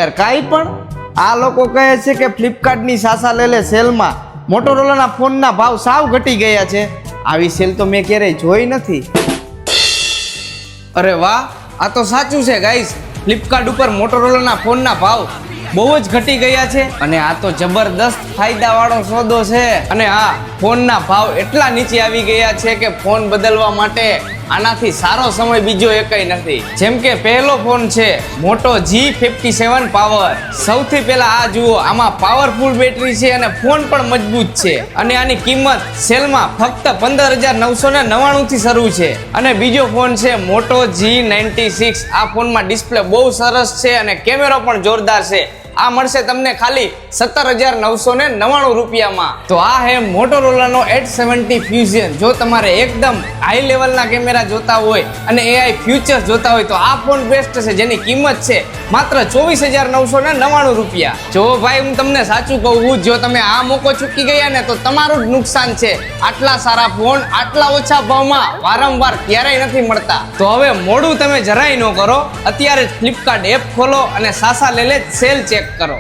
યાર કાંઈ પણ. આ લોકો કહે છે કે ફ્લિપકાર્ટની સાસા લેલે સેલમાં મોટોરોલાના ફોનના ભાવ સાવ ઘટી ગયા છે. આવી સેલ તો મેં ક્યારેય જોઈ નથી. અરે વાહ, આ તો સાચું છે ગાઈસ. ફ્લિપકાર્ટ ઉપર મોટોરોલાના ફોનના ભાવ બહુ જ ઘટી ગયા છે અને આ તો જબરદસ્ત ફાયદા વાળો સોદો છે. અને હા, ફોનના ભાવ એટલા નીચે આવી ગયા છે કે ફોન બદલવા માટે આનાથી સારો સમય બીજો એકય નથી. જેમ કે પહેલો ફોન છે મોટો G57 પાવર. સૌથી પહેલા આ જુઓ, આમાં પાવરફુલ બેટરી છે અને ફોન પણ મજબૂત છે અને આની કિંમત સેલમાં ફક્ત 15,999 થી શરૂ છે. અને બીજો ફોન છે મોટો G96. આ ફોનમાં ડિસ્પ્લે બહુ સરસ છે અને કેમેરો પણ જોરદાર છે. આ મળશે તમને ખાલી 17,999 રૂપિયામાં. તો આ હે મોટોરોલાનો 870 ફ્યુઝન. જો તમારે એકદમ હાઈ લેવલના કેમેરા જોતા હોય અને AI ફ્યુચર્સ જોતા હોય તો આ ફોન બેસ્ટ છે, જેની કિંમત છે માત્ર 24,999 રૂપિયા. જો ભાઈ, હું તમને સાચું કહું, જો તમે આ મોકો ચૂકી ગયા ને તો તમારું જ નુકસાન છે. આટલા સારા ફોન આટલા ઓછા ભાવમાં વારંવાર ક્યારેય નથી મળતા. તો હવે મોડું તમે જરાય ન કરો, અત્યારે જ ફ્લિપકાર્ટ એપ ખોલો અને સાસા લેલે સેલ ચેક કરો.